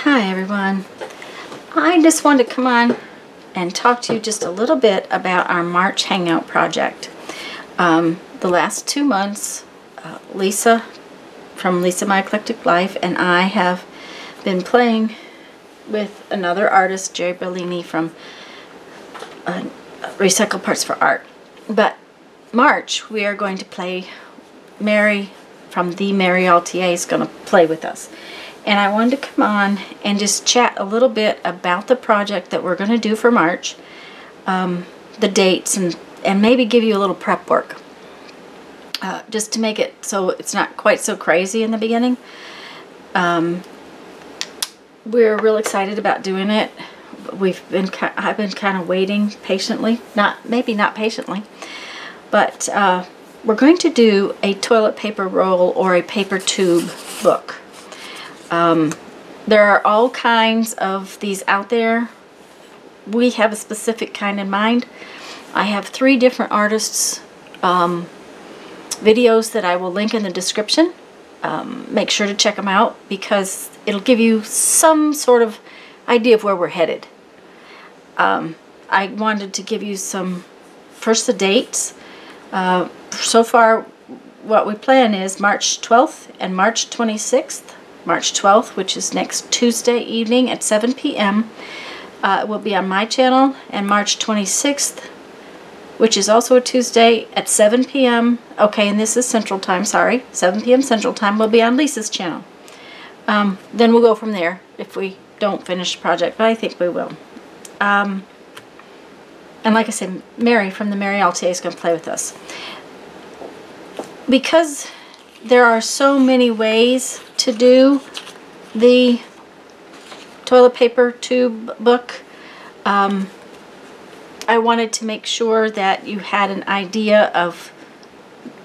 Hi everyone. I just wanted to come on and talk to you just a little bit about our March Hangout project. The last 2 months, Lisa from Lisa My Eclectic Life and I have been playing with another artist, Jerry Bellini from Recycle Parts for Art. But March we are going to play. Mary from the Mary LTA is going to play with us. And I wanted to come on and just chat a little bit about the project that we're going to do for March, the dates, and maybe give you a little prep work. Just to make it so it's not quite so crazy in the beginning. We're real excited about doing it. I've been kind of waiting patiently, maybe not patiently, but we're going to do a toilet paper roll or a paper tube book. There are all kinds of these out there. We have a specific kind in mind. I have 3 different artists' videos that I will link in the description. Make sure to check them out because it'll give you some sort of idea of where we're headed. I wanted to give you first the dates. So far what we plan is March 12th and March 26th. March 12th, which is next Tuesday evening at 7 p.m. Will be on my channel, and March 26th, which is also a Tuesday at 7 p.m. Okay, and this is Central Time, sorry. 7 p.m. Central Time will be on Lisa's channel. Then we'll go from there if we don't finish the project, but I think we will. And like I said, Mary from the Mary LTA is going to play with us. Because there are so many ways to do the toilet paper tube book, I wanted to make sure that you had an idea of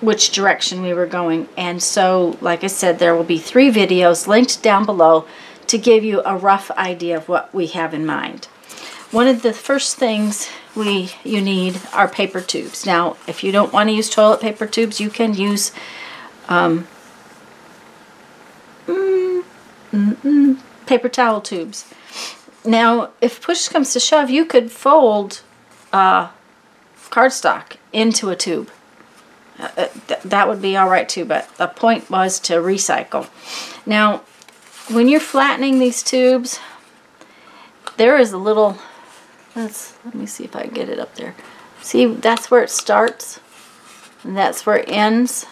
which direction we were going. And so, like I said, there will be 3 videos linked down below to give you a rough idea of what we have in mind. One of the first things you need are paper tubes. Now, if you don't want to use toilet paper tubes, you can use paper towel tubes. Now, if push comes to shove, you could fold cardstock into a tube. That would be alright too, but the point was to recycle. Now, when you're flattening these tubes, there is a little, let me see if I can get it up there. See, that's where it starts, and that's where it ends.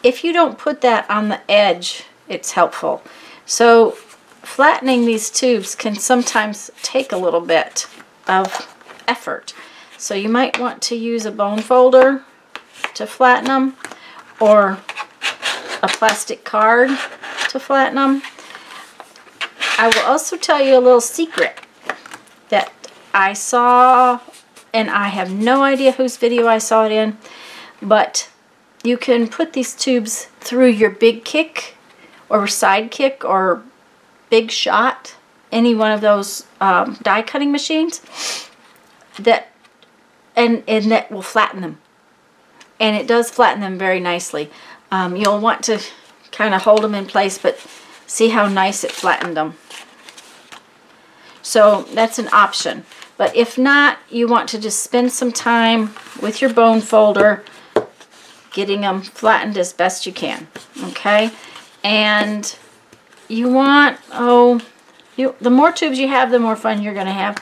If you don't put that on the edge, it's helpful. So flattening these tubes can sometimes take a little bit of effort. So you might want to use a bone folder to flatten them, or a plastic card to flatten them. I will also tell you a little secret that I saw, and I have no idea whose video I saw it in, but you can put these tubes through your Big Kick or Side Kick or Big Shot, any one of those die cutting machines, and that will flatten them. And it does flatten them very nicely. You'll want to kind of hold them in place, but see how nice it flattened them. So that's an option. But if not, you want to just spend some time with your bone folder getting them flattened as best you can. Okay? And you want, the more tubes you have, the more fun you're going to have.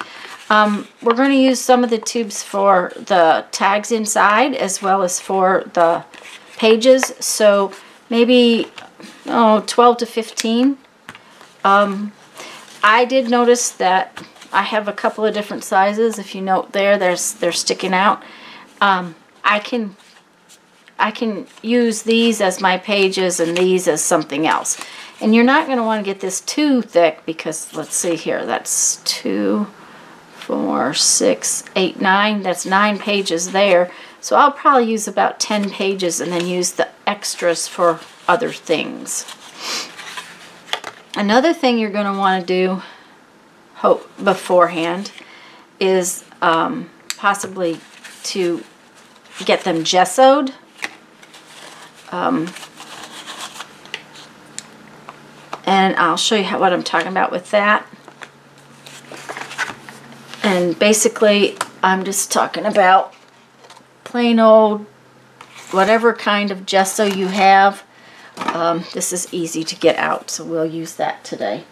We're going to use some of the tubes for the tags inside as well as for the pages. So maybe 12 to 15. I did notice that I have a couple of different sizes. If you note there, they're sticking out. I can use these as my pages and these as something else. And you're not going to want to get this too thick because, let's see here, that's 2, 4, 6, 8, 9. That's 9 pages there. So I'll probably use about 10 pages and then use the extras for other things. Another thing you're going to want to do beforehand is possibly to get them gessoed. And I'll show you what I'm talking about with that. And basically, I'm just talking about plain old, whatever kind of gesso you have. This is easy to get out, so we'll use that today.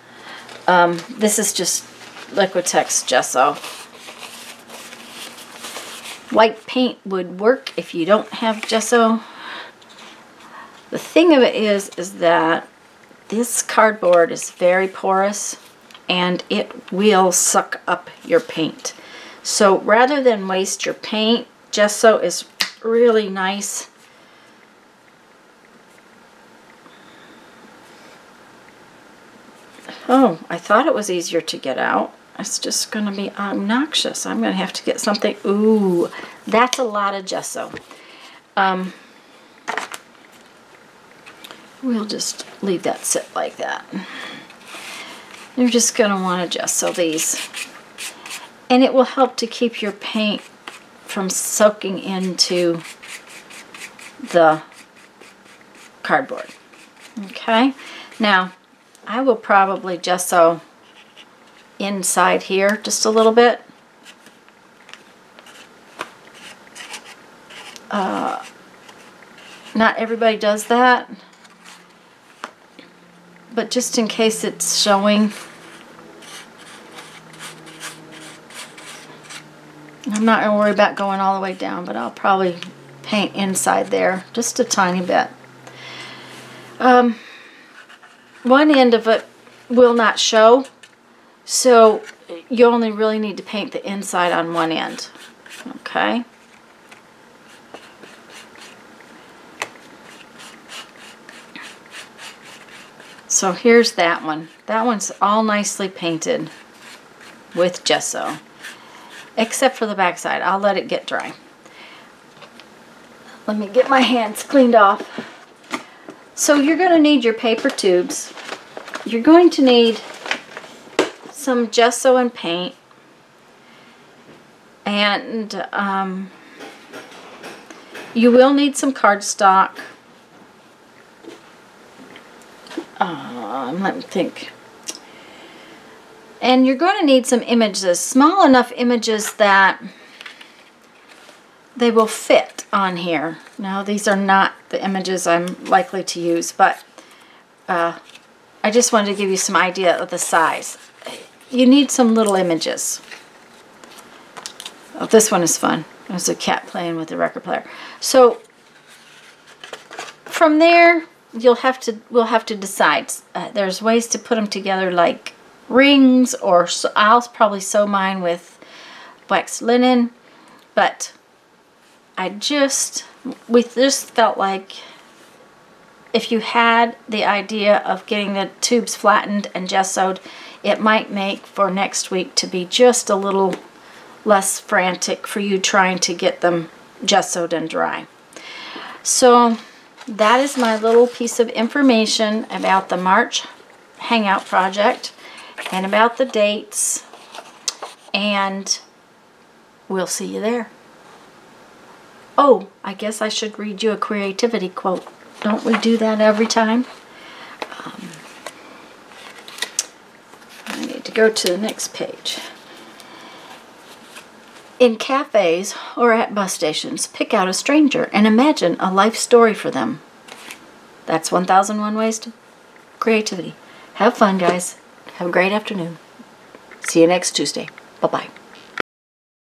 This is just Liquitex gesso. White paint would work if you don't have gesso. The thing of it is that this cardboard is very porous and it will suck up your paint. So rather than waste your paint, gesso is really nice. Oh, I thought it was easier to get out. It's just going to be obnoxious. I'm going to have to get something. Ooh, that's a lot of gesso. We'll just leave that sit like that. You're just going to want to gesso these. And it will help to keep your paint from soaking into the cardboard. Okay? Now, I will probably gesso inside here just a little bit. Not everybody does that, but just in case it's showing, I'm not going to worry about going all the way down, but I'll probably paint inside there just a tiny bit. One end of it will not show, so you only really need to paint the inside on one end. Okay? So here's that one. That one's all nicely painted with gesso, except for the back side. I'll let it get dry. Let me get my hands cleaned off. So you're going to need your paper tubes. You're going to need some gesso and paint. And you will need some cardstock. Let me think. And you're going to need some images, small enough images that they will fit on here. Now, these are not the images I'm likely to use, but I just wanted to give you some idea of the size. You need some little images. Oh, this one is fun. There's a cat playing with the record player. So from there, we'll have to decide. There's ways to put them together like rings, or I'll probably sew mine with waxed linen, but we just felt like if you had the idea of getting the tubes flattened and gessoed, it might make for next week to be just a little less frantic for you trying to get them gessoed and dry. So that is my little piece of information about the March Hangout project and about the dates, and we'll see you there. Oh, I guess I should read you a creativity quote. Don't we do that every time? I need to go to the next page. In cafes or at bus stations, pick out a stranger and imagine a life story for them. That's 1001 Ways to Creativity. Have fun, guys. Have a great afternoon. See you next Tuesday. Bye-bye.